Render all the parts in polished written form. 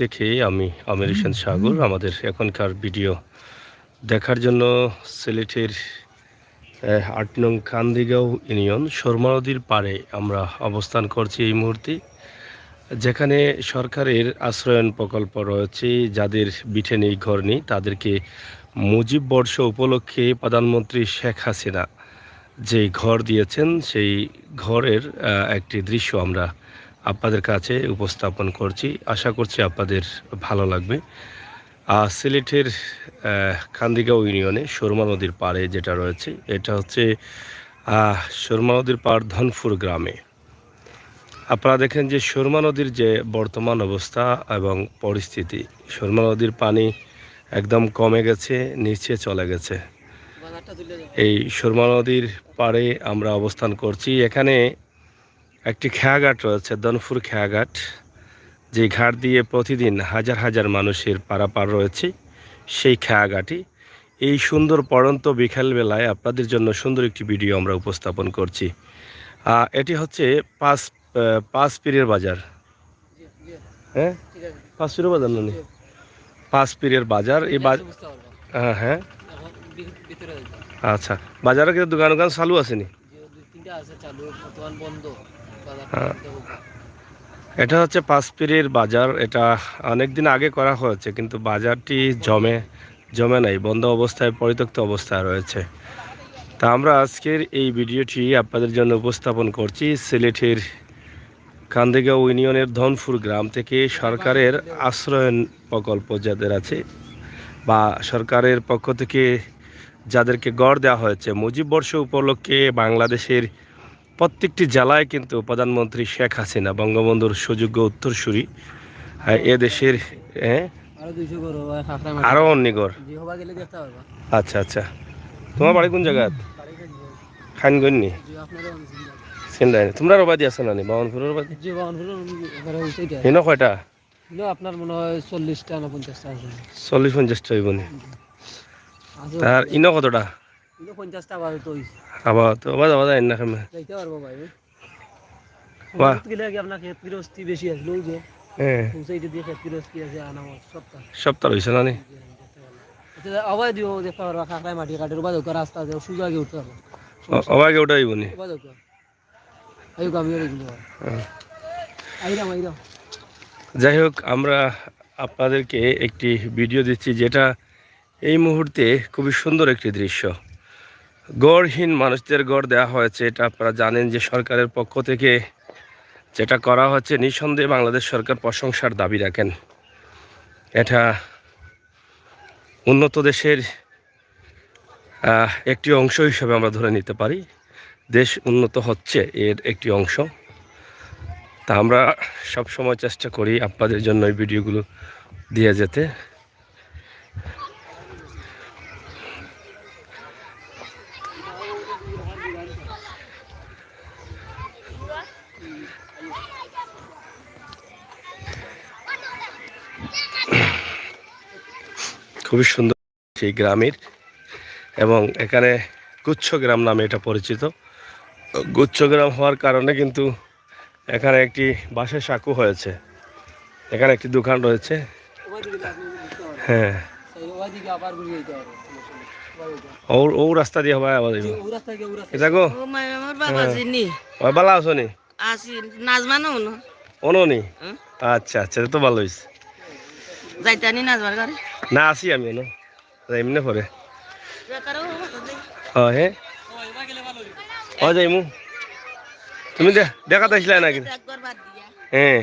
দেখে আমি আমির হোসেন সাগর। আমাদের এখনকার ভিডিও দেখার জন্য সিলেটের ৮ নং কান্দিগাঁও ইউনিয়ন সুরমা নদীর পাড়ে আমরা অবস্থান করছি এই মুহূর্তে, যেখানে সরকারের আশ্রয়ন প্রকল্প রয়েছে। যাদের বিঠে নেই, ঘর নেই, তাদেরকে মুজিব বর্ষ উপলক্ষে প্রধানমন্ত্রী শেখ হাসিনা যে ঘর দিয়েছেন, সেই ঘরের একটি দৃশ্য আমরা আপনাদের কাছে উপস্থাপন করছি। আশা করছি আপনাদের ভালো লাগবে। সিলেটের কান্দিগাঁও ইউনিয়নে সুরমা নদীর পাড়ে যেটা রয়েছে, এটা হচ্ছে সুরমা নদীর পাড় ধনপুর গ্রামে। আপনারা দেখেন যে সুরমা নদীর যে বর্তমান অবস্থা এবং পরিস্থিতি, সুরমা নদীর পানি একদম কমে গেছে, নিচে চলে গেছে। এই সুরমা নদীর পাড়ে আমরা অবস্থান করছি। এখানে একটি খেয়াঘাট রয়েছে, ধনপুর খেয়াঘাট, যে ঘাট দিয়ে প্রতিদিন হাজার হাজার মানুষের পারাপার রয়েছে। সেই খেয়াঘাটি এই সুন্দর পড়ন্ত বিকালবেলায় আপনাদের জন্য সুন্দর একটি ভিডিও আমরা উপস্থাপন করছি। এটি হচ্ছে পাঁচ পীরের বাজার। হ্যাঁ, পাঁচ পীরের বাজার না, পাঁচ পীরের বাজার। এই হ্যাঁ হ্যাঁ, আচ্ছা। বাজারে কিন্তু দোকান দোকান চালু আসেনি? এটা হচ্ছে পাঁচ পীরের বাজার। এটা অনেক দিন আগে করা হয়েছে, কিন্তু বাজারটি জমে নাই, বন্ধ অবস্থায়, পরিত্যক্ত অবস্থায় রয়েছে। তা আমরা আজকের এই ভিডিওটি আপনাদের জন্য উপস্থাপন করছি সিলেটের কান্দিগাঁও ইউনিয়নের ধনপুর গ্রাম থেকে। সরকারের আশ্রয়ন প্রকল্প যাদের আছে, বা সরকারের পক্ষ থেকে যাদেরকে গড় দেওয়া হয়েছে, মুজিব বর্ষ উপলক্ষে বাংলাদেশের প্রত্যেকটি জেলায় কিন্তু প্রধানমন্ত্রী শেখ হাসিনা, বঙ্গবন্ধুর সুযোগ্য উত্তরসূরি, এ দেশের আরো অন্যগর। আচ্ছা আচ্ছা, তোমার বাড়ি কোন জায়গা? খানগঞ্জি। চিন্তাই নেই, তোমরা রবাদি আছো না? বামনপুরের বাদি হিনো কয়টা? আপনার মনে হয় 40টা না 50টা আছে। 40-50টা হইব নি? তার ইনো কতটা? 50টা আবার তো আবার তো বাজা যায় না কেমন যাইতে পারবো ভাই। বাহ, গেলে কি আপনার ক্ষেত বিরস্তি বেশি আসলো যে? হ্যাঁ, সেইটা দিয়ে ক্ষেত বিরস্তি আছে আনা সপ্তাহ হইছে না নি? অবাই দিও দেখতে পারবা, খাকড়ায় মাটি কাটের বাদ রাস্তা আছে, সুজা আগে উঠতে পারবো। অবাগে ওটা হইব নি? যাই হোক, আমরা আপনাদেরকে একটি ভিডিও দিচ্ছি, যেটা এই মুহূর্তে খুবই সুন্দর একটি দৃশ্য। গড়হীন মানুষদের গড় দেওয়া হয়েছে। এটা আপনারা জানেন যে সরকারের পক্ষ থেকে যেটা করা হচ্ছে, নিঃসন্দেহে বাংলাদেশ সরকার প্রশংসার দাবি রাখেন। এটা উন্নত দেশের একটি অংশ হিসেবে আমরা ধরে নিতে পারি। দেশ উন্নত হচ্ছে, এর একটি অংশ। তা আমরা সব সময় চেষ্টা করি আপনাদের জন্য এই ভিডিওগুলো দিয়ে যেতে। খুবই সুন্দর সেই গ্রামের, এবং এখানে গুচ্ছ গ্রাম নামে এটা পরিচিত। গুচ্ছ গ্রাম হওয়ার কারণে কিন্তু এখানে একটি বাঁশের সাঁকো হয়েছে, এখানে একটি দোকান রয়েছে। হ্যাঁ, ও রাস্তা দিয়ে হবে আবার এটা গো। ভালো আছো নি? অননি? আচ্ছা আচ্ছা, তো ভালো হয়েছে। না আসি আমি এমনি পরে। হ্যাঁ, যাইমু। তুমি দেখাতে আসলে নাকি? হ্যাঁ।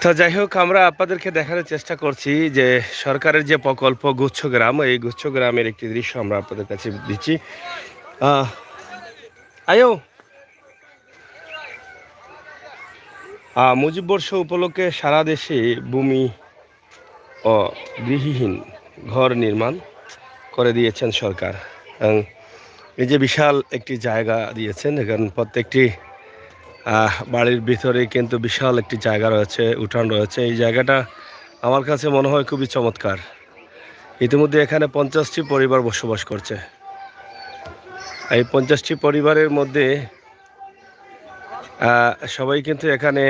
তো যাই হোক, আমরা আপনাদেরকে দেখানোর চেষ্টা করছি যে সরকারের যে প্রকল্প গুচ্ছ গ্রাম, এই গুচ্ছ গ্রামের একটি দৃশ্য আমরা আপনাদের কাছে দিচ্ছি। মুজিব বর্ষ উপলক্ষে সারা দেশে ভূমি ও গৃহহীন ঘর নির্মাণ করে দিয়েছেন সরকার। এবং এই যে বিশাল একটি জায়গা দিয়েছেন, এখানে প্রত্যেকটি বাড়ির ভিতরে কিন্তু বিশাল একটি জায়গা রয়েছে, উঠান রয়েছে। এই জায়গাটা আমার কাছে মনে হয় খুবই চমৎকার। ইতিমধ্যে এখানে 50টি পরিবার বসবাস করছে। এই 50টি পরিবারের মধ্যে সবাই কিন্তু এখানে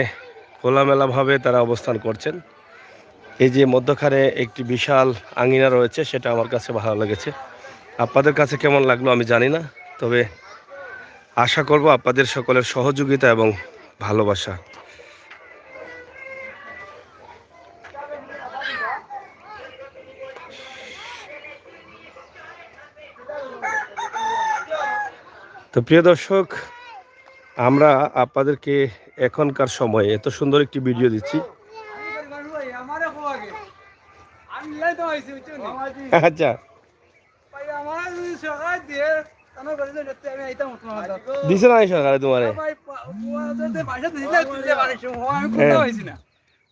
খোলামেলাভাবে তারা অবস্থান করছেন। এই যে মধ্যখানে একটি বিশাল আঙিনা রয়েছে, সেটা আমার কাছে ভালো লেগেছে। আপনাদের কাছে কেমন লাগলো আমি জানি না, তবে আশা করব আপনাদের সকলের সহযোগিতা এবং ভালোবাসা। তো প্রিয় দর্শক, আমরা আপনাদেরকে এখনকার সময়ে এত সুন্দর একটি ভিডিও দিচ্ছি। আচ্ছা, দিছে না সরকারে তোমারে?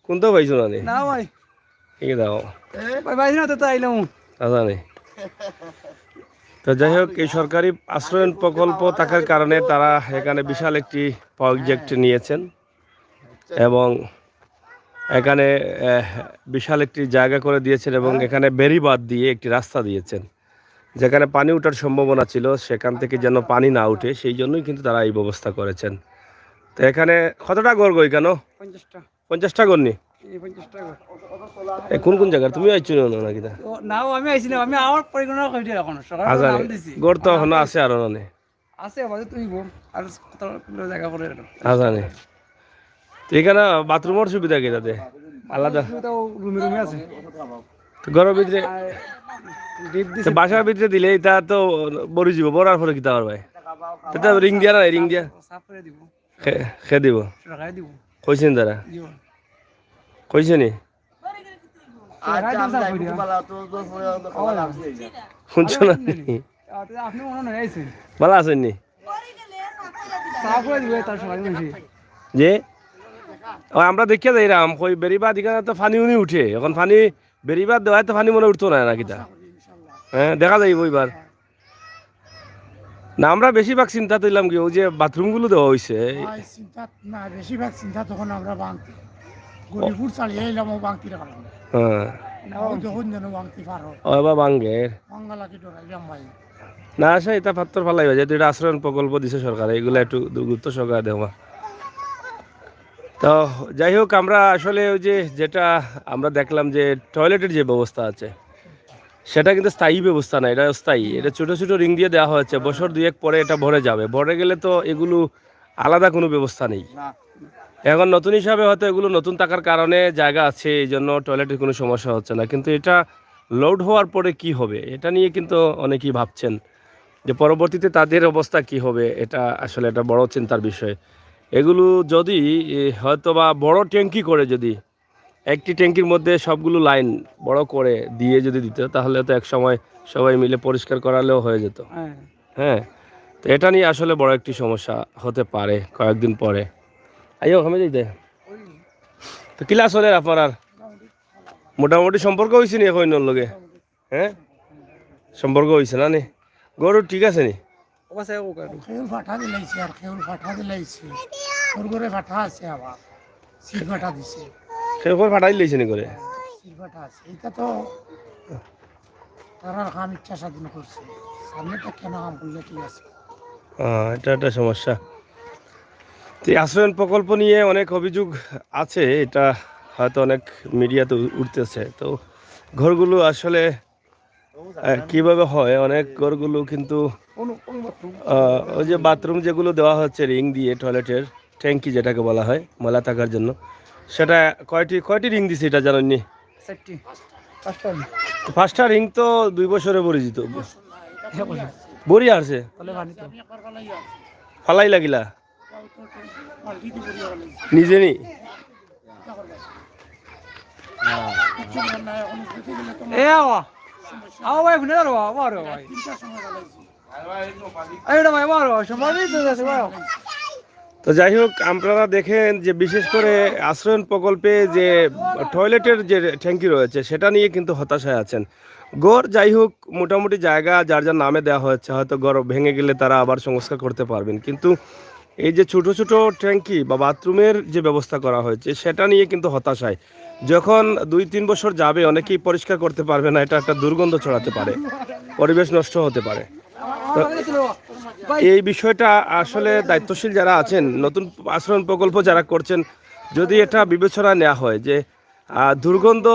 কোনটা পাইছো না? ঠিক দাও জানি। তো যাই হোক, এই সরকারি আশ্রয়ন প্রকল্প থাকার কারণে তারা এখানে বিশাল একটি প্রজেক্ট নিয়েছেন এবং এখানে বিশাল একটি জায়গা করে দিয়েছেন এবং এখানে বেড়িবাঁধ দিয়ে একটি রাস্তা দিয়েছেন, যেখানে পানি ওঠার সম্ভাবনা ছিল সেখান থেকে যেন পানি না উঠে, সেই জন্যই কিন্তু তারা এই ব্যবস্থা করেছেন। তো এখানে কতটা গড় গই কেন? 50টা গড় নি? কোন কোন জায়গা তুমি আইছো নাকি? নাও আমি আইছি না, আমি আমার পরিকল্পনা কইছি এখন সকালে নাম দিছি। গড় তো এখনো আছে আর না আছে বাজে তুমি গো আর কত জায়গা করে আজানে। তো এখানে বাথরুমের সুবিধা কি তাতে আলাদা? রুমে আছে তো ঘরের ভিতরে বাসার ভিতরে দিলে এটা তো বড়ি যাব, বড়ার পরে কি তার ভাই এটা রিং দিয়া না? রিং দিয়া সাফ করে দিব, খে দিব, রাখাই দিব। কইছেন তারা? কইছে নি? শুনছো না? আপনি মনে নয় আইছেন ভালো আছেন নি? সাফ করে দিব তার সবাই মিশে যে আমরা দেখিয়া যাই রাম কই বেরিবাদ এখানে তো পানি উনি উঠে, এখন পানি বেরিবাদ দেওয়ায় তো পানি মনে উঠতো না নাকি তা? হ্যাঁ, দেখা যাইব এবার। না আমরা বেশিরভাগ চিন্তা দিলাম কি ওই যে বাথরুমগুলো দেওয়া হয়েছে, চিন্তা না বেশিরভাগ চিন্তা তখন আমরা বাংতি গরিবুর চালিয়ে এলাম ও বাংতি রাখলাম। হ্যাঁ যখন যেন বাংতি পার হয় ও এবার বাঙ্গের বাঙ্গালাকে ডরাইলাম ভাই না আসে, এটা পাত্তর ফালাইবা যেহেতু এটা আশ্রয়ণ প্রকল্প দিছে সরকার, এগুলো একটু গুরুত্ব সহকারে দেওয়া। তো যাই হোক, আমরা আসলে ওই যে যেটা আমরা দেখলাম যে টয়লেটের যে ব্যবস্থা আছে সেটা কিন্তু স্থায়ী ব্যবস্থা না, এটা অস্থায়ী। এটা ছোটো ছোটো রিং দিয়ে দেওয়া হয়েছে, বছর দুয়েক পরে এটা ভরে যাবে, ভরে গেলে তো এগুলো আলাদা কোনো ব্যবস্থা নেই। এখন নতুন হিসাবে হয়তো এগুলো নতুন থাকার কারণে জায়গা আছে, এই জন্য টয়লেটের কোনো সমস্যা হচ্ছে না, কিন্তু এটা লোড হওয়ার পরে কি হবে এটা নিয়ে কিন্তু অনেকেই ভাবছেন যে পরবর্তীতে তাদের অবস্থা কি হবে। এটা আসলে একটা বড় চিন্তার বিষয়। এগুলো যদি হয়তো বা বড় ট্যাঙ্কি করে, যদি একটি ট্যাঙ্কির মধ্যে সবগুলো লাইন বড় করে দিয়ে যদি দিত, তাহলে তো এক সময় সবাই মিলে পরিষ্কার করালেও হয়ে যেত। হ্যাঁ, তো এটা নিয়ে আসলে বড় একটি সমস্যা হতে পারে কয়েকদিন পরে। আইও আমি যাইতে তো কিলা চলে আপনার আর মোটামুটি সম্পর্ক হয়েছে নি এখন লগে? হ্যাঁ, সম্পর্ক হয়েছে না নি? গরু ঠিক আছে নি? খেউল ফাটা দিলাইছে আর খেউল ফাটা দিলাইছে ওর ঘরে ফাটা আছে আবার সিল ফাটা দিছে সে ফাটাই লইছে নি করে? সিল ফাটা আছে এটা তো তারা কাম ইচ্ছা স্বাধীন করছে, সামনেটা কেন কাম করলে ঠিক আছে। এটা একটা সমস্যা। তো এই আশ্রয়ণ প্রকল্প নিয়ে অনেক অভিযোগ আছে, এটা হয়তো অনেক মিডিয়াতে উঠতেছে। তো ঘরগুলো আসলে কিভাবে হয়, অনেক ঘরগুলো কিন্তু ওই যে বাথরুম যেগুলো দেওয়া হচ্ছে রিং দিয়ে, টয়লেটের ট্যাঙ্কি যেটাকে বলা হয় ময়লা থাকার জন্য, সেটা কয়টি রিং দিছে এটা জানেননি? 5টা রিং তো 2 বছরে ভরে যেত, বড়ি আসছে ফালাই লাগিলা নিজে নি তো যাই হোক, আপনারা দেখেন যে বিশেষ করে আশ্রয়ণ প্রকল্পে যে টয়লেটের যে ট্যাঙ্কি রয়েছে সেটা নিয়ে কিন্তু হতাশায় আছেন। গড় যাই হোক মোটামুটি জায়গা যার যার নামে দেওয়া হয়েছে, হয়তো গড় ভেঙে গেলে তারা আবার সংস্কার করতে পারবেন, কিন্তু এই যে ছোট ছোট ট্যাঙ্কি বা বাথরুমের যে ব্যবস্থা করা হয়েছে সেটা নিয়ে কিন্তু হতাশায়। যখন 2-3 বছর যাবে অনেকেই পরিষ্কার করতে পারবে না, এটা একটা দুর্গন্ধ ছড়াতে পারে, পরিবেশ নষ্ট হতে পারে। তো এই বিষয়টা আসলে দায়িত্বশীল যারা আছেন, নতুন আশ্রয়ণ প্রকল্প যারা করছেন, যদি এটা বিবেচনা নেওয়া হয় যে দুর্গন্ধ,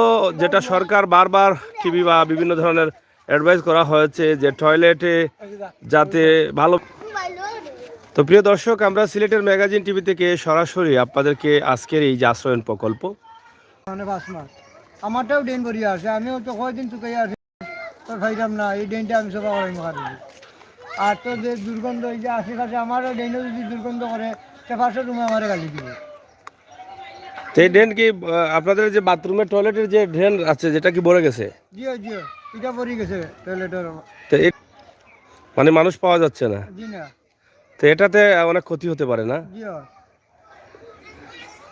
যেটা সরকার বারবার টিভি বা বিভিন্ন ধরনের অ্যাডভাইস করা হয়েছে যে টয়লেটে যাতে ভালো। তো প্রিয় দর্শক, আমরা সিলেটের ম্যাগাজিন টিভি থেকে সরাসরি আপনাদেরকে আজকের এই যে আশ্রয়ণ প্রকল্প, মানে 5 মাস আমারটাও ড্রেন ভরিয়া আছে, আমিও তো কয়দিন চুকাইয়া আছি, তো ভাইরাম না এই ড্রেনটা আমি সবাই করাই মারি। আর তো যে দুর্গন্ধ এই যে আশেপাশে আমারও ড্রেনও যদি দুর্গন্ধ করে সে পাশে রুমে আমারে গালি দিবে। তো এই ড্রেন কি আপনাদের যে বাথরুমের টয়লেটের যে ড্রেন আছে যেটা কি ভরে গেছে? জিও জিও এটা ভরি গেছে টয়লেটের। তো মানে মানুষ পাওয়া যাচ্ছে না, জি না। তো এটাতে অনেক ক্ষতি হতে পারে না? জিও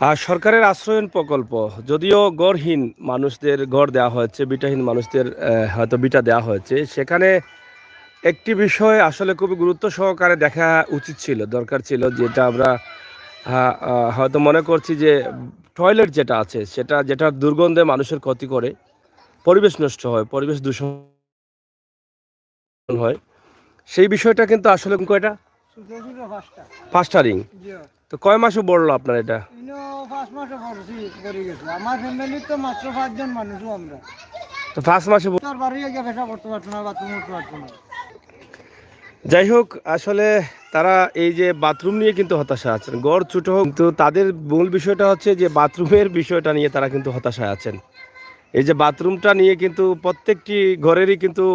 আর সরকারের আশ্রয়ণ প্রকল্প, যদিও গড়হীন মানুষদের গড় দেওয়া হয়েছে, বিটাহীন মানুষদের হয়তো বিটা দেওয়া হয়েছে, সেখানে একটি বিষয় আসলে খুবই গুরুত্ব সহকারে দেখা উচিত ছিল, দরকার ছিল, যেটা আমরা হয়তো মনে করছি যে টয়লেট যেটা আছে সেটা, যেটা দুর্গন্ধে মানুষের ক্ষতি করে, পরিবেশ নষ্ট হয়, পরিবেশ দূষণ হয়, সেই বিষয়টা কিন্তু আসলে কয়টা? ছোট ছোট 5টা। 5টা রিং। জিও তো কয় মাসে বললো আপনার এটা? ইনো 5 মাসে ভরছি ভরি গেছে। আমার ফ্যামিলির তো মাত্র 5 জন মানুষও আমরা। তো 5 মাসে তার বাড়ি গিয়ে পেশা করতে পারতো না, বাথরুম করতে পারতো না। যাই হোক, আসলে তারা এই যে বাথরুম নিয়ে কিন্তু হতাশা আছেন, গড় ছোট হোক, কিন্তু তাদের মূল বিষয়টা হচ্ছে যে বাথরুমের বিষয়টা নিয়ে তারা কিন্তু হতাশায় আছেন। এই যে বাথরুমটা নিয়ে কিন্তু প্রত্যেকটি ঘরেরই কিন্তু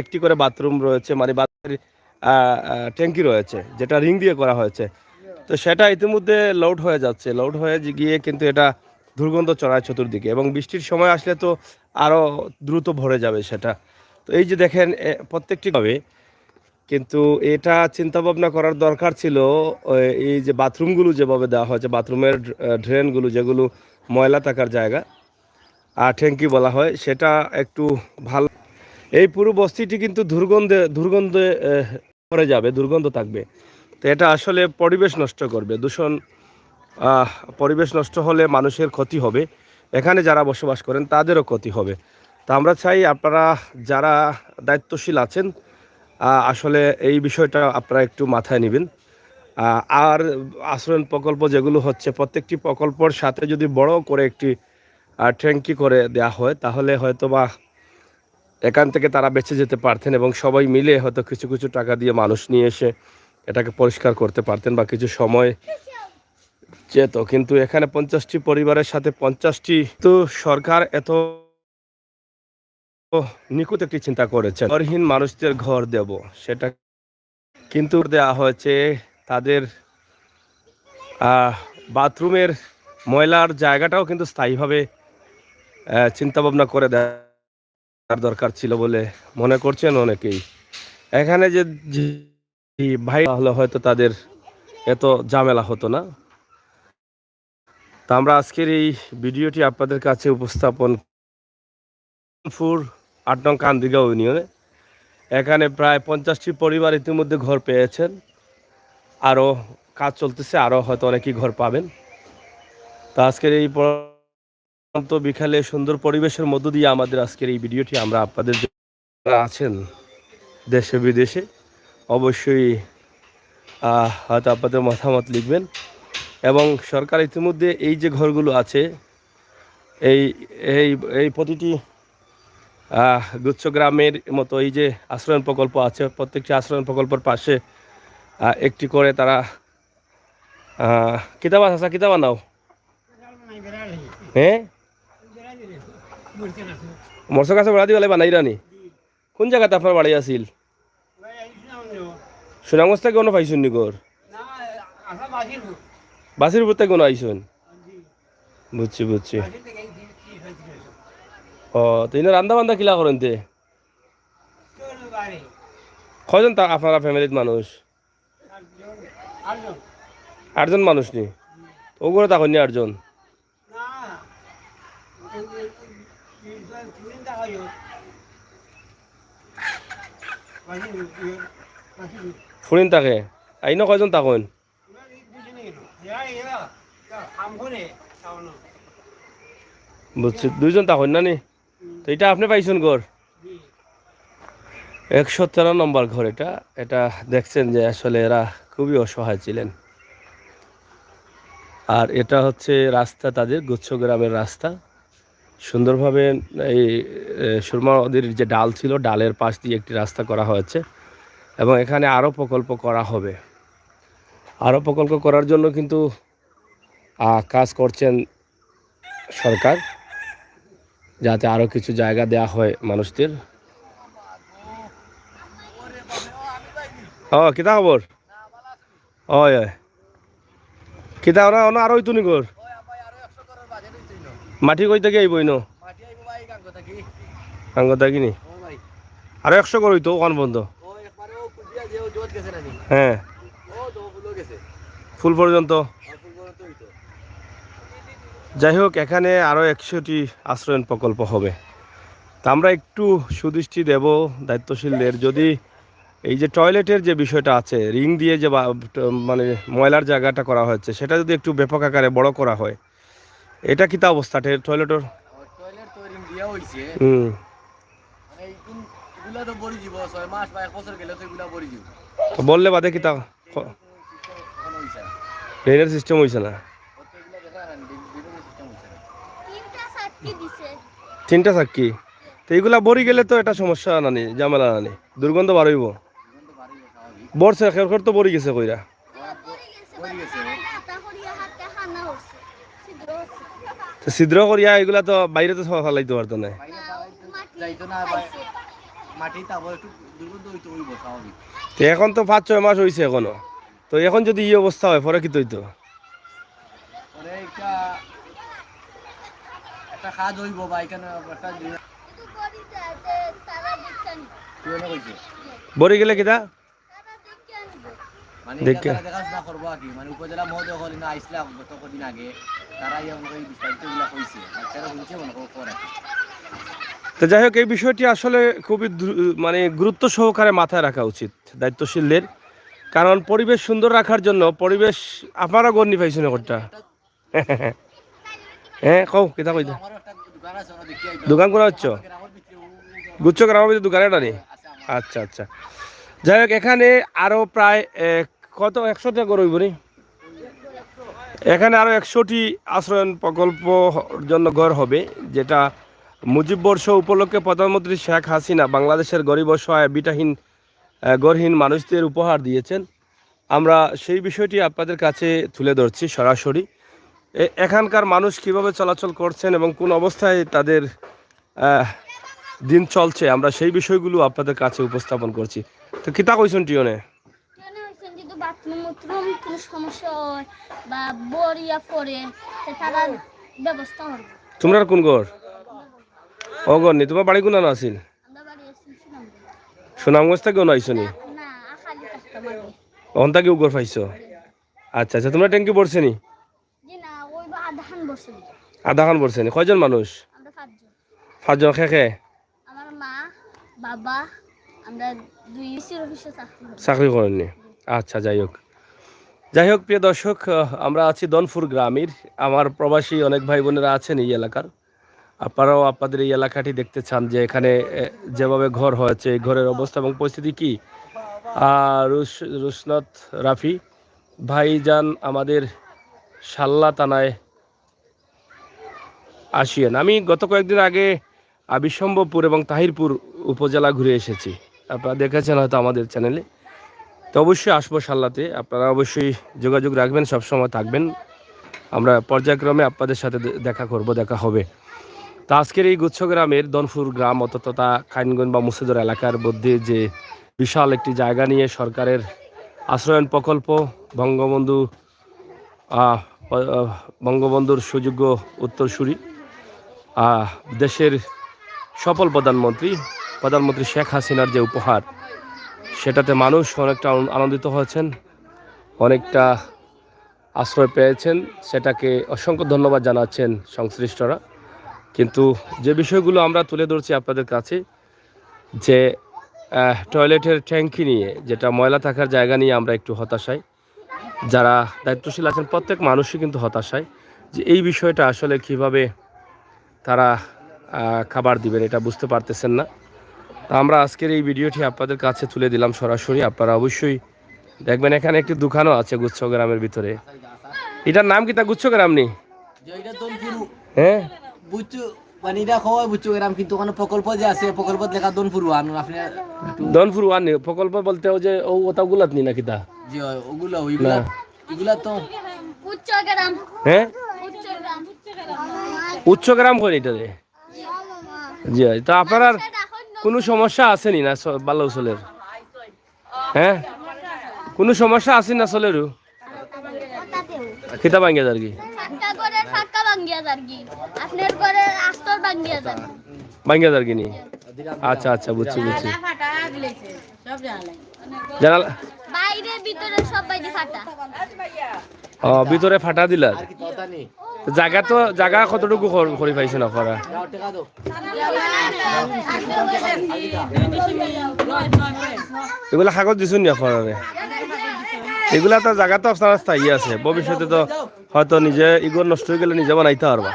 একটি করে বাথরুম রয়েছে, মানে বাথরুমের ট্যাঙ্কি রয়েছে, যেটা রিং দিয়ে করা হয়েছে। তো সেটা ইতিমধ্যে লোড হয়ে যাচ্ছে, লোড হয়ে গিয়ে কিন্তু এটা দুর্গন্ধ ছড়ায় চতুর্দিকে, এবং বৃষ্টির সময় আসলে তো আরও দ্রুত ভরে যাবে সেটা। তো এই যে দেখেন প্রত্যেকটি ভাবে কিন্তু এটা চিন্তা ভাবনা করার দরকার ছিল। এই যে বাথরুমগুলো যেভাবে দেওয়া হয়েছে, বাথরুমের ড্রেনগুলো যেগুলো ময়লা থাকার জায়গা আর ট্যাঙ্কি বলা হয়, সেটা একটু ভালো। এই পুরো বস্তিটি কিন্তু দুর্গন্ধে ভরে যাবে, দুর্গন্ধ থাকবে। তো এটা আসলে পরিবেশ নষ্ট করবে, দূষণ, পরিবেশ নষ্ট হলে মানুষের ক্ষতি হবে, এখানে যারা বসবাস করেন তাদেরও ক্ষতি হবে। তা আমরা চাই আপনারা যারা দায়িত্বশীল আছেন আসলে এই বিষয়টা আপনারা একটু মাথায় নেবেন। আর আশ্রয়ণ প্রকল্প যেগুলো হচ্ছে, প্রত্যেকটি প্রকল্পের সাথে যদি বড় করে একটি ট্যাঙ্কি করে দেওয়া হয়, তাহলে হয়তো বা এখান থেকে তারা বেঁচে যেতে পারতেন, এবং সবাই মিলে হয়তো কিছু কিছু টাকা দিয়ে মানুষ নিয়ে এসে এটাকে পরিষ্কার করতে পারতেন বা কিছু সময় যেত। কিন্তু এখানে 50টি পরিবারের সাথে 50টি, তো সরকার এত নিখুঁত একটি চিন্তা করেছে, ঘরহীন মানুষদের ঘর দেব, সেটা কিন্তু দেওয়া হয়েছে তাদের বাথরুমের ময়লার জায়গাটাও কিন্তু স্থায়ীভাবে চিন্তা ভাবনা করে দেওয়ার দরকার ছিল বলে মনে করছেন অনেকেই। এখানে যে ভাই হলে হয়তো তাদের এত ঝামেলা হতো না। তা আমরা আজকের এই ভিডিওটি আপনাদের কাছে উপস্থাপন 8 নং কান্দিগাঁও ইউনিয়নে, এখানে প্রায় 50টি পরিবার ইতিমধ্যে ঘর পেয়েছেন, আরও কাজ চলতেছে, আরও হয়তো অনেকেই ঘর পাবেন। তা আজকের এই বিকালে সুন্দর পরিবেশের মধ্য দিয়ে আমাদের আজকের এই ভিডিওটি আমরা আপনাদের যারা আছেন দেশে বিদেশে, অবশ্যই হয়তো আপনাদের মতামত লিখবেন। এবং সরকার ইতিমধ্যে এই যে ঘরগুলো আছে, এই এই এই প্রতিটি গুচ্ছ গ্রামের মতো এই যে আশ্রয়ণ প্রকল্প আছে, প্রত্যেকটি আশ্রয়ণ প্রকল্পের পাশে একটি করে তারা কিতাব আছে, কিতাব নাও। হ্যাঁ, মরসা কাছে বাড়া দিবে বানাই রানি। কোন জায়গাতে আপনার বাড়ি আছিল? সুনামগঞ্জ থেকে কোনো পাইছুন নি ঘর? বাসির উপর থেকে কোনো আইসুন? বুঝছি বুঝছি। ও, তো ইনে রান্দা বান্দা কিলা করেন তে? কয়জন তা আপনারা ফ্যামিলির মানুষ? 8জন মানুষ নি? ও করে তখন নি 8জন? ফুরিন থাকে আইন কয়জন তখন? বুঝছি, 2জন তখন না নি? তো এটা আপনি পাইছেন ঘর? 113 নম্বর ঘর এটা। এটা দেখছেন যে আসলে এরা খুবই অসহায় ছিলেন। আর এটা হচ্ছে রাস্তা, তাদের গুচ্ছ গ্রামের রাস্তা। সুন্দরভাবে এই সুরমা নদীর যে ডাল ছিল, ডালের পাশ দিয়ে একটি রাস্তা করা হয়েছে এবং এখানে আরও প্রকল্প করা হবে। আরও প্রকল্প করার জন্য কিন্তু কাজ করছেন সরকার, যাতে আরও কিছু জায়গা দেওয়া হয় মানুষদের। কিতা খবর? হয় হয়, কিতা ওরা আরো তুমি কর মাটি কই থেকে আইব ইনো আঙ্গ থাকি আরো 100 করে হইতো ওখান বন্ধ। হ্যাঁ, ফুল পর্যন্ত। যাই হোক, এখানে আরো 100টি আশ্রয়ন প্রকল্প হবে। তা আমরা একটু সুদৃষ্টি দেব দায়িত্বশীলদের, যদি এই যে টয়লেটের যে বিষয়টা আছে, রিং দিয়ে যে মানে ময়লার জায়গাটা করা হয়েছে, সেটা যদি একটু ব্যাপক আকারে বড় করা হয়। এটা কি তা অবস্থা টয়লেটের? টয়লেট তো রিং দিয়া হইছে, মানে এগুলা তো বড়ি দিব 6 মাস বা 1 বছর গেলে তো এগুলা বড়ি দিব। তো বললে বাদে কি তা ড্রেনের সিস্টেম হইছে না? তিনটা চাক্কি, তো এইগুলা বড়ি গেলে তো এটা সমস্যা নানি, ঝামেলা নানি, দুর্গন্ধ বার হইব। বর্ষে খের তো বড়ি গেছে কইরা, ছিদ্র করিয়া এগুলা তো বাইরে তো সব ফেলাইতে পারতো না। তো এখন তো 5-6 মাস হয়েছে এখনো, তো এখন যদি এই অবস্থা হয় পরে কি তৈতো? একটা কাজ হইব বা এখানে একটা বড়ি গেলে কিতা মানে দেখে দেখাশোনা করবো আর কি, মানে উপজেলা মহোদয় হল না আইসলাম গত কদিন আগে, তারাই আমাকে এই বিস্তারিত গুলা কইছে, বাচ্চারা শুনছে মনে করো পরে। তো যাই হোক, এই বিষয়টি আসলে খুবই মানে গুরুত্ব সহকারে মাথায় রাখা উচিত দায়িত্বশীলদের, কারণ পরিবেশ সুন্দর রাখার জন্য পরিবেশ আপনারা গণ্যি পাইছেন কোনটা। হ্যাঁ, কও কিতা কইতা? আমারও একটা দোকান আছে, ওরা দেখি দোকান করা হচ্ছে গ্রামের ভিতরে গুচ্ছ গ্রামের ভিতরে দোকানে টানি? আচ্ছা আচ্ছা। যাই হোক, এখানে আরো প্রায় কত 100টা গরু হইব নি? এখানে আরো 100টি আশ্রয়ন প্রকল্প জন্য ঘর হবে, যেটা মুজিব বর্ষ উপলক্ষে প্রধানমন্ত্রী শেখ হাসিনা বাংলাদেশের গরিব অসহায় বিটাহীন গড়হীন মানুষদের উপহার দিয়েছেন। আমরা সেই বিষয়টি আপনাদের কাছে তুলে ধরছি সরাসরি। এখানকার মানুষ কিভাবে চলাচল করছেন এবং কোন অবস্থায় তাদের দিন চলছে, আমরা সেই বিষয়গুলো আপনাদের কাছে উপস্থাপন করছি। তো কিতা কইছেন টিয়নে? তোমরা কোন ঘর? অগর নি, তোমার বাড়ি কোন আছিল? সুনামগঞ্জ থেকে আইছো নি? ওখান থেকে উগর পাইছো? আচ্ছা আচ্ছা। তোমরা ট্যাঙ্কি পড়ছে নি? আধা খান পড়ছে নি? কয়জন মানুষ? 5জন। খেয়ে বাবা আমরা চাকরি করেননি? আচ্ছা, যাই হোক প্রিয় দর্শক, আমরা আছি দনপুর গ্রামের। আমার প্রবাসী অনেক ভাই বোনেরা আছেন এই এলাকার। আপনারাও আপনাদের এই এলাকাটি দেখতে চান যে এখানে যেভাবে ঘর হয়েছে, এই ঘরের অবস্থা এবং পরিস্থিতি কি। রুশনত রাফি ভাইজান আমাদের শাল্লা থানায় আসিয়েন। আমি গত কয়েকদিন আগে বিশ্বম্ভরপুর এবং তাহিরপুর উপজেলা ঘুরে এসেছি, আপনারা দেখেছেন হয়তো আমাদের চ্যানেলে। তো অবশ্যই আসবো শাল্লাতে, আপনারা অবশ্যই যোগাযোগ রাখবেন, সবসময় থাকবেন। আমরা পর্যায়ক্রমে আপনাদের সাথে দেখা হবে। তা আজকের এই গুচ্ছ গ্রামের দনপুর গ্রাম তথা খাইনগঞ্জ বা মুর্শিদর এলাকার মধ্যে যে বিশাল একটি জায়গা নিয়ে সরকারের আশ্রয়ন প্রকল্প, বঙ্গবন্ধুর সুযোগ্য উত্তরসূরি দেশের সফল প্রধানমন্ত্রী শেখ হাসিনার যে উপহার, সেটাতে মানুষ অনেকটা আনন্দিত হয়েছেন, অনেকটা আশ্রয় পেয়েছেন। সেটাকে অসংখ্য ধন্যবাদ জানাচ্ছেন সংশ্লিষ্টরা। কিন্তু যে বিষয়গুলো আমরা তুলে ধরছি আপনাদের কাছে, যে টয়লেটের ট্যাঙ্কি নিয়ে, যেটা ময়লা থাকার জায়গা নিয়ে আমরা একটু হতাশায়, যারা দায়িত্বশীল আছেন প্রত্যেক মানুষই কিন্তু হতাশায় যে এই বিষয়টা আসলে কিভাবে তারা খাবার দিবেন এটা বুঝতে পারতেছেন না। তা আমরা আজকের এই ভিডিওটি আপনাদের কাছে তুলে দিলাম সরাসরি। আপনারা অবশ্যই দেখবেন, এখানে একটি দোকানও আছে গুচ্ছ গ্রামের ভিতরে। এটার নাম কি তা গুচ্ছ গ্রাম নি? যে এটা দনপুরু হ্যাঁ বুচ্চু মানে এটা হয় বুচ্চু গ্রাম, কিন্তু ওখানে প্রকল্প যে আছে প্রকল্পত লেখা দনপুরু আপনি দনপুর ওয়ানি প্রকল্প বলতে ও যে ও ওটা গুলাত নি নাকি তা? জি ওগুলা ওইগুলা এগুলা তো উচ্চগ্রাম হ্যাঁ উচ্চগ্রাম উচ্চ গ্রাম কই এটা রে? জি তো আপনার আর কোনো সমস্যা আছে নি না বাল্য চলের? হ্যাঁ কোনো সমস্যা আছে না চলেরও? কিতা ভাঙ্গিয়া যার কি? ফাঁকা করে ফাঁকা ভাঙ্গিয়া যারগি আপনার করে আস্তর ভাঙ্গিয়া যার ভাঙ্গিয়া যার কি নি? আচ্ছা আচ্ছা বুঝছি বুঝছি। জানালা বাইরে ভিতরে সব বাইরে ফাটা ও ভিতরে ফাটা দিলা? আর কি কথা নেই জায়গা তো জায়গা কতটুকু করে পাইছেন আপনারা? দাও টাকা দাও এগুলা কাগজ দিছুন নি আপনারা? এগুলা তো জায়গা তো আপনার স্থায়ী আছে, ভবিষ্যতে তো হয়তো নিজে ইগোর নষ্ট হয়ে গেলে নিজে বানাইতে পারবা,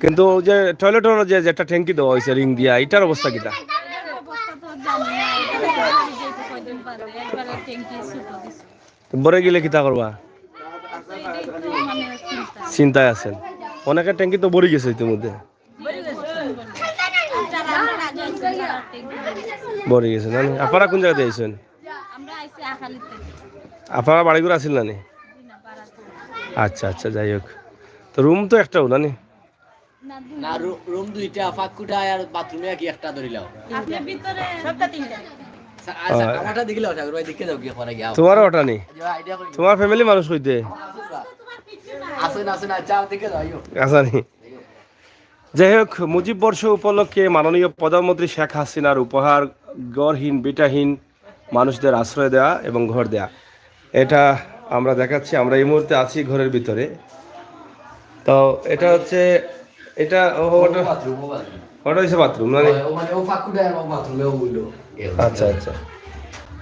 কিন্তু ওই যে টয়লেটের যে একটা ট্যাঙ্কি দেওয়া হয়েছে রিং দিয়া, এটার অবস্থা কিটা? বরে গেলে কিতা করবা? চিন্তায় আছেন? অনেকের ট্যাঙ্কি তো বড়ি গেছে ইতিমধ্যে, বড়ি গেছে না? আপনারা কোন জায়গাতে আইছেন? আপনারা বাড়িগুলো আসিল না নি? আচ্ছা আচ্ছা যাই হোক, তো রুম তো একটাও না নি? না রুম দুইটা ফাঁকুটা আর বাথরুমে কি একটা ধরিলাও আচ্ছা আমারটা দেখিলাও ঠাকুর ভাই দেখে দাও কি করে গিয়া তোমারও ওটা নেই? আইডিয়া করি তোমার ফ্যামিলি মানুষ হইতে আসেন আসেন আচ্ছা দেখে দাও আইও আচ্ছা নি? যাই হোক, মুজিব বর্ষ উপলক্ষে মাননীয় প্রধানমন্ত্রী শেখ হাসিনার উপহার গড়হীন বেটাহীন মানুষদের আশ্রয় দেওয়া এবং ঘর দেয়া, এটা আমরা দেখাচ্ছি। আমরা এই মুহূর্তে আছি ঘরের ভিতরে। তো এটা হচ্ছে এটা ওটা হচ্ছে বাথরুম না? মানে ও ফাঁকুটা আর বাথরুমে ও বললো আচ্ছা আচ্ছা,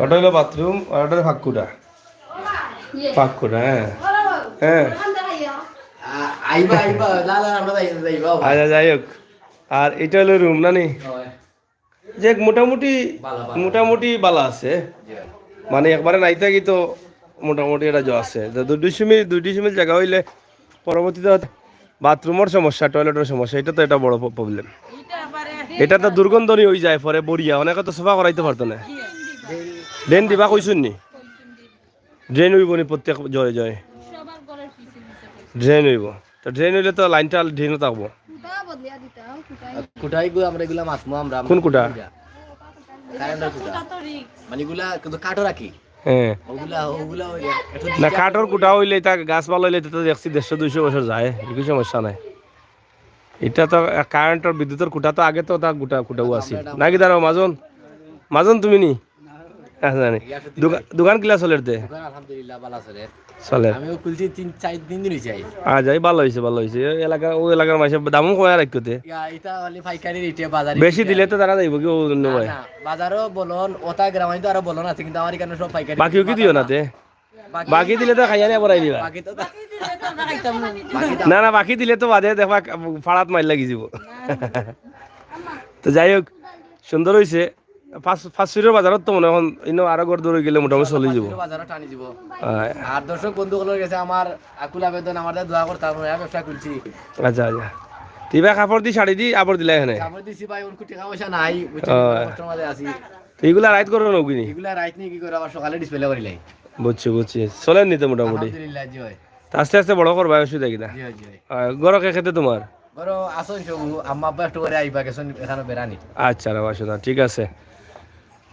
ওটা হলো বাথরুম আর ওটা হলো ফাঁকুটা। ফাঁকুটা হ্যাঁ হ্যাঁ আইবা আইবা লালা আমরা যাইবা আচ্ছা যাই হোক, আর এটা হলো রুম না নি? যে মোটামুটি মোটামুটি বালা আছে, মানে একবারে নাই থাকি তো মোটামুটি এটা যা আছে। দুই ডিসিমিল জায়গা হইলে পরবর্তীতে বাথরুমের সমস্যা টয়লেটের সমস্যা, এটা তো এটা বড় প্রবলেম। এটা তো দুর্গন্ধনী হয়ে যায় পরে বড়িয়া, অনেকে তো সাফা করাইতে পারতো না। ড্রেন দিবা কইছুন নি? ড্রেন হইব নি প্রত্যেক জয় জয় ড্রেন হইব? তো ড্রেন হইলে তো লাইনটা ড্রেনও থাকবো। কুটাই গো আমরা এগুলা মাছমু আমরা কোন কুটা? কারেন্টের কুটা মানে এগুলা কিন্তু কাঠও রাখি হ্যাঁ ওগুলা ওগুলা না, কাঠর কুটা হইলে তা গাছ ভালো হইলে তো দেখছি 150-200 বছর যায়, কিছু সমস্যা নাই। এটা তো কারেন্টের বিদ্যুতের কুটা, তো আগে তো তা কুটা কুটাও আছে নাকি? দাঁড়াও মাজন মাজন তুমি নি? আচ্ছা জানি দোকান কিলা চলে? আলহামদুলিল্লাহ ভালো আছে চলে। আমিও খুলছি 3-4 দিন হইছে যাই ভালো হয়েছে ভালো হয়েছে। এলাকা ওই এলাকার মাসে দামও কয় রাখতে এটা হলে পাইকারি রেটে বাজারে বেশি দিলে তো তারা যাইব কি অন্য ভাই? না বাজারও বলন ওটা গ্রামে তো আরো বলন আছে, কিন্তু আমার এখানে সব পাইকারি। বাকিও কি দিও না তে? বাকি দিলে তো খাইয়া নিয়ে পড়াই দিবা। বাকি তো না না, বাকি দিলে তো বাদে দেখবা ফাড়াত মাইল লাগি যাব। তো যাই হোক, সুন্দর হয়েছে। 500 বাজারত তো মনে এখন ইনো আরো গড় দৌড়ে গেলে মোটামুটি চলে যাব। বাজারও টানি দিব। আর দর্শক বন্ধুগুলোর কাছে আমার আকুল আবেদন, আমাদের দোয়া করতে আমরা ব্যবসা করছি। আচ্ছা আচ্ছা, তিবা কাপড় দি শাড়ি দি আবার দিলা এখানে? কাপড় দিছি ভাই, ওর টাকা পয়সা নাই, কষ্টের মধ্যে আছি। এইগুলা রাইত করো নগিনি? এগুলা রাইত নিয়ে কি করে আবার সকালে ডিসপ্লে করিলাই। বুঝছি বুঝছি, চলেন নি তো মোটামুটি? আলহামদুলিল্লাহ জি হয়। আস্তে আস্তে বড় করবা, অসুবিধা কিনা? জি হয় জি হয়। গরকে খেতে তোমার? বড় আসুন সব আম্মা আব্বা একটু করে আইবা গেছেন এখানে বেরানি। আচ্ছা রাবাসুদা, ঠিক আছে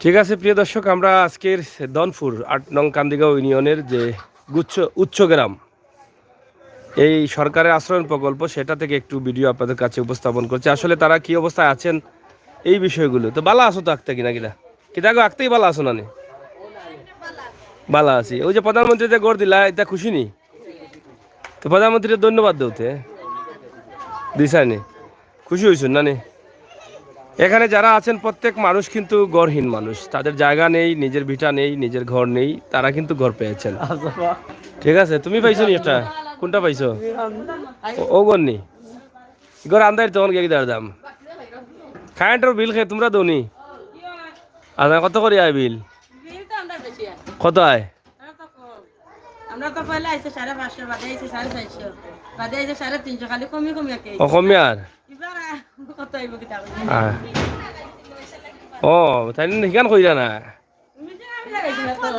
ঠিক আছে। প্রিয় দর্শক, আমরা আজকের দনপুর 8 নং কান্দিগাঁও ইউনিয়নের যে উচ্চ গ্রাম, এই সরকারের আশ্রয়ণ প্রকল্প, সেটা থেকে একটু ভিডিও আপনাদের কাছে উপস্থাপন করছি। আসলে তারা কি অবস্থায় আছেন এই বিষয়গুলো। তো বালা আসো তো আঁকতে কিনা কিনা কিতা গো, আঁকতেই বালা আসো না নি? বালা আছি। ওই যে প্রধানমন্ত্রী যে গড় দিলা, এটা খুশি নি? তো প্রধানমন্ত্রীর ধন্যবাদ দেওতে দিছানি, খুশি হয়েছেন না নি? এখানে যারা আছেন প্রত্যেক মানুষ কিন্তু গড়হীন মানুষ, তাদের জায়গা নেই, নিজের ভিটা নেই, নিজের ঘর নেই, তারা কিন্তু ঘর পেয়েছেন। ঠিক আছে, তুমি পাইছো নি? একটা কোনটা পাইছো? ও গর নি ঘর আন্দার তখন গিয়ে দার দাম কারেন্টের বিল খেয়ে তোমরা দৌনি? আচ্ছা কত করে আয় বিল? কত আয়? আমরা তো পয়লা আইছে 550 বাদে আইছে 450 বাদে আইছে 350 খালি কমি কমি আকে অসমীয়ার এবার কত আইব কিতা আহ। ও তাই সিখান কইরা না মিছে আমি লাগাইছি না তো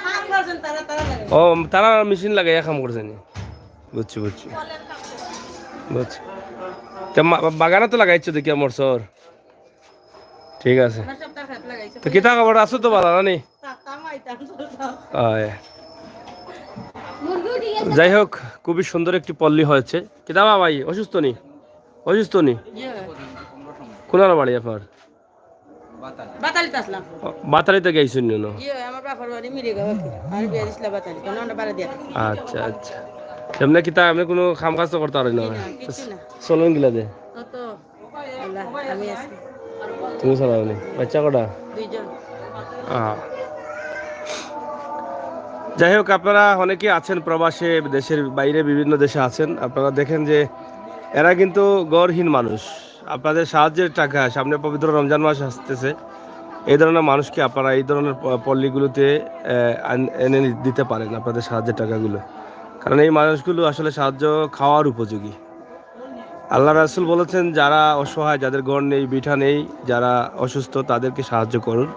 কাম করছেন তারা তারা লাগাই ও তারা মেশিন লাগাইয়া কাম করছে নি বুঝছি বুঝছি বুঝছি তা বাগানে তো লাগাইছো দেখি আমার সর ঠিক আছে আমরা সপ্তাহ খাত লাগাইছে তো কিতা খবর আছো তো ভালো না নি তাম আইতাম তো আয়। মুরগি ঠিক আছে যাই হোক খুবই সুন্দর একটি পল্লী হয়েছে কিতাবা ভাই অসুস্থ নি অসুস্থ নি কোনার বাড়ি আপনার বাতালিতে আসলাম বাতারিতে গেছেন না আমার বাবার বাড়ি মিলে গেল আর বিয়া দিছিল বাতালি কোন আমরা বাড়ি দিয়া আচ্ছা আচ্ছা এমনি কিতা এমনি কোনো কাম কাজ তো করতে পারেন না কিছু না চলুন গিলা দে তো আল্লাহ আমি আছি তুমি চালাও নি বাচ্চা কটা দুইজন যাই হোক আপনারা অনেকে আছেন প্রবাসে দেশের বাইরে বিভিন্ন দেশে আছেন আপনারা দেখেন যে এরা কিন্তু গড়হীন মানুষ আপনাদের সাহায্যের টাকা সামনে পবিত্র রমজান মাস আসতেছে এই ধরনের মানুষকে আপনারা এই ধরনের পল্লীগুলোতে এনে দিতে পারেন আপনাদের সাহায্যের টাকাগুলো কারণ এই মানুষগুলো আসলে সাহায্য খাওয়ার উপযোগী আল্লাহ রাসূল বলেছেন যারা অসহায় যাদের ঘর নেই বিঠা নেই যারা অসুস্থ তাদেরকে সাহায্য করুন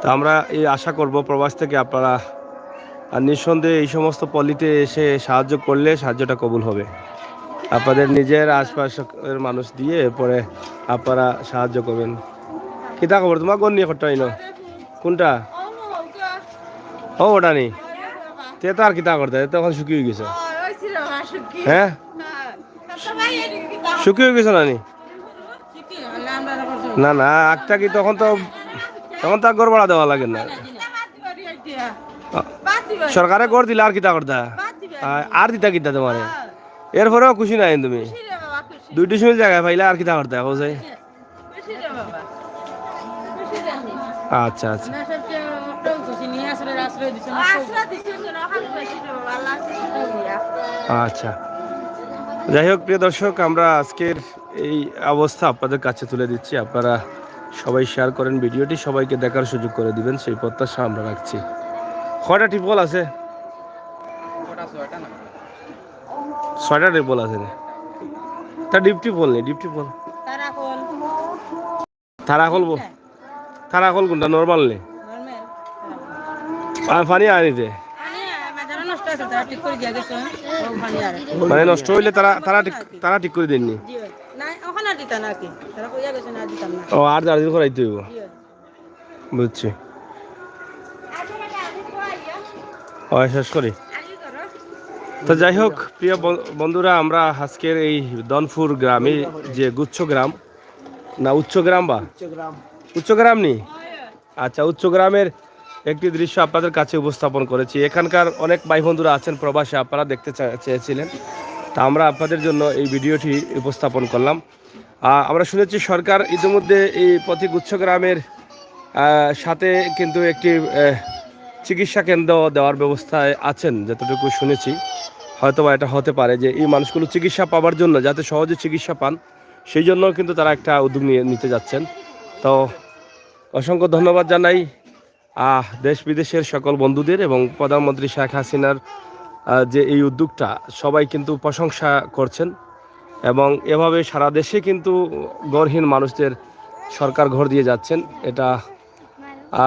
তা আমরা এই আশা করব প্রবাস থেকে আপনারা আর নিঃসন্দেহে এই সমস্ত পল্লীতে এসে সাহায্য করলে সাহায্যটা কবুল হবে আপনাদের নিজের আশপাশের মানুষ দিয়ে পরে আপনারা সাহায্য করবেন কিতা খবর তোমার কোন নিয়ে করতে না কোনটা ও ওটা নেই তে তো আর কিতা করতে তখন শুকিয়ে গেছে হ্যাঁ শুকিয়ে গেছে না নি না না একটা কি তখন তো আর গড় ভাড়া দেওয়া লাগে না সরকারে গড় দিলে আর কিতা করতা আর দিতা কিতা তোমার এরপরেও খুশি নাই তুমি দুইটি সময় জায়গায় পাইলে আর কিতা করতা বোঝাই আচ্ছা আচ্ছা আচ্ছা যাই হোক প্রিয় দর্শক আমরা আজকের এই অবস্থা আপনাদের কাছে তুলে দিচ্ছি আপনারা সবাই শেয়ার করেন ভিডিওটি সবাইকে দেখার সুযোগ করে দিবেন সেই প্রত্যাশা আমরা রাখছি কয়টা টিপল আছে 6টা টিপল আছে না তা ডিপটি বল নেই ডিপটি বল থারা কল কোনটা নর্মাল নেই পানি আনিতে মানে নষ্ট হইলে তারা ঠিক করে দেননি ও আর 4 দিন করাইতে হইব বুঝছি শেষ করি তো যাই হোক প্রিয় বন্ধুরা আমরা আজকের এই দনপুর গ্রামে যে গুচ্ছগ্রাম না উচ্চগ্রাম বা উচ্চগ্রাম নি আচ্ছা উচ্চগ্রামের একটি দৃশ্য আপনাদের কাছে উপস্থাপন করেছি এখানকার অনেক ভাই বন্ধুরা আছেন প্রবাসে আপনারা দেখতে চেয়েছিলেন তা আমরা আপনাদের জন্য এই ভিডিওটি উপস্থাপন করলাম আমরা শুনেছি সরকার ইতিমধ্যে এই প্রতি গুচ্ছগ্রামের সাথে কিন্তু একটি চিকিৎসা কেন্দ্র দেওয়ার ব্যবস্থায় আছেন যতটুকু শুনেছি হয়তোবা এটা হতে পারে যে এই মানুষগুলো চিকিৎসা পাওয়ার জন্য যাতে সহজে চিকিৎসা পান সেই জন্য কিন্তু তারা একটা উদ্যোগ নিতে যাচ্ছেন তো অসংখ্য ধন্যবাদ জানাই দেশ বিদেশের সকল বন্ধুদের এবং প্রধানমন্ত্রী শেখ হাসিনার যে এই উদ্যোগটা সবাই কিন্তু প্রশংসা করছেন এবং এভাবে সারা দেশে কিন্তু ঘরহীন মানুষদের সরকার ঘর দিয়ে যাচ্ছেন এটা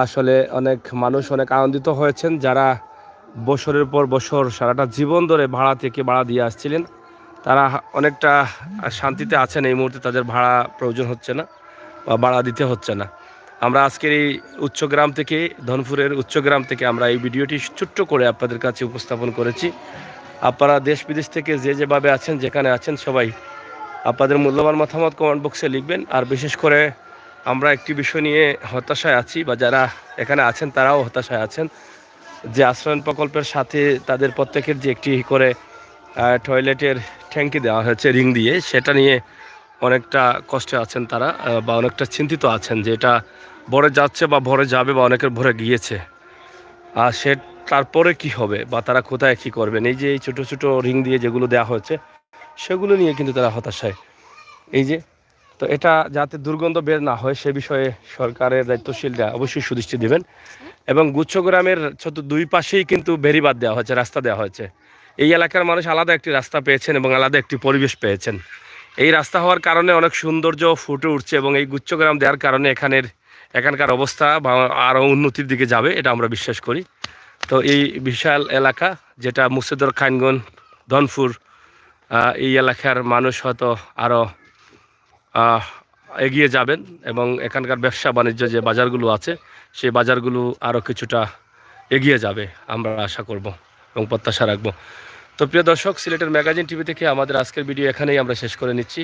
আসলে অনেক মানুষ অনেক আনন্দিত হয়েছেন যারা বছরের পর বছর সারাটা জীবন ধরে ভাড়া থেকে ভাড়া দিয়ে আসছিলেন তারা অনেকটা শান্তিতে আছেন এই মুহূর্তে তাদের ভাড়া প্রয়োজন হচ্ছে না বা ভাড়া দিতে হচ্ছে না আমরা আজকের এই উচ্চগ্রাম থেকে ধনপুরের উচ্চগ্রাম থেকে আমরা এই ভিডিওটি ছোট্ট করে আপনাদের কাছে উপস্থাপন করেছি আপনারা দেশ বিদেশ থেকে যেভাবে আছেন যেখানে আছেন সবাই আপনাদের মূল্যবান মতামত কমেন্ট বক্সে লিখবেন আর বিশেষ করে আমরা একটি বিষয় নিয়ে হতাশায় আছি বা যারা এখানে আছেন তারাও হতাশায় আছেন যে আশ্রয়ণ প্রকল্পের সাথে তাদের প্রত্যেকের যে একটি করে টয়লেটের ট্যাঙ্কি দেওয়া হয়েছে রিং দিয়ে সেটা নিয়ে অনেকটা কষ্টে আছেন তারা বা অনেকটা চিন্তিত আছেন যে এটা ভরে যাচ্ছে বা ভরে যাবে বা অনেকের ভরে গিয়েছে আর সে তারপরে কি হবে বা তারা কোথায় কী করবেন এই যে এই ছোটো ছোটো রিং দিয়ে যেগুলো দেওয়া হয়েছে সেগুলো নিয়ে কিন্তু তারা হতাশায় এই যে তো এটা যাতে দুর্গন্ধ বের না হয় সে বিষয়ে সরকারের দায়িত্বশীলরা অবশ্যই সুদৃষ্টি দেবেন। এবং গুচ্ছগ্রামের দুই পাশেই কিন্তু বেড়িবাঁধ দেওয়া হয়েছে, রাস্তা দেওয়া হয়েছে। এই এলাকার মানুষ আলাদা একটি রাস্তা পেয়েছেন এবং আলাদা একটি পরিবেশ পেয়েছেন। এই রাস্তা হওয়ার কারণে অনেক সৌন্দর্য ফুটে উঠছে এবং এই গুচ্ছগ্রাম দেওয়ার কারণে এখানকার অবস্থা আরও উন্নতির দিকে যাবে, এটা আমরা বিশ্বাস করি। তো এই বিশাল এলাকা যেটা মুর্শিদাবাদ, খানগঞ্জ, ধনপুর, এই এলাকার মানুষ হয়তো আরও এগিয়ে যাবেন এবং এখানকার ব্যবসা বাণিজ্য যে বাজারগুলো আছে সেই বাজারগুলো আরও কিছুটা এগিয়ে যাবে আমরা আশা করব এবং প্রত্যাশা রাখবো। তো প্রিয় দর্শক, সিলেটের ম্যাগাজিন টিভি থেকে আমাদের আজকের ভিডিও এখানেই আমরা শেষ করে নিচ্ছি।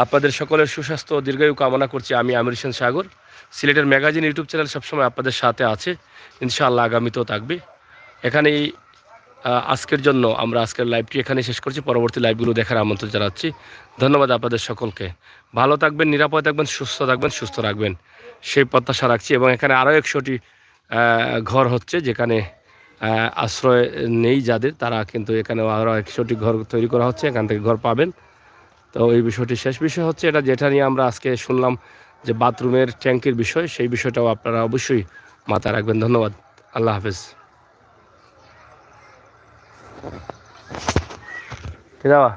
আপনাদের সকলের সুস্বাস্থ্য ও দীর্ঘায়ু কামনা করছি। আমি আমির হোসেন সাগর। সিলেটের ম্যাগাজিন ইউটিউব চ্যানেল সবসময় আপনাদের সাথে আছে, ইনশাআল্লাহ আগামীতেও থাকবে। এখানেই আজকের জন্য আমরা আজকের লাইভটি এখানে শেষ করছি। পরবর্তী লাইভগুলো দেখার আমন্ত্রণ জানাচ্ছি। ধন্যবাদ আপনাদের সকলকে। ভালো থাকবেন, নিরাপদ থাকবেন, সুস্থ রাখবেন সেই প্রত্যাশা রাখছি। এবং এখানে আরও 100টি ঘর হচ্ছে যেখানে আশ্রয় নেই যাদের, তারা কিন্তু এখানে আরও 100টি ঘর তৈরি করা হচ্ছে, এখান থেকে ঘর পাবেন। তো এই বিষয়টি শেষ বিষয় হচ্ছে যেটা নিয়ে আমরা আজকে শুনলাম যে বাথরুমের ট্যাঙ্কির বিষয়, সেই বিষয়টাও আপনারা অবশ্যই মাথায় রাখবেন। ধন্যবাদ। আল্লাহ হাফেজ। ঠিক আছে।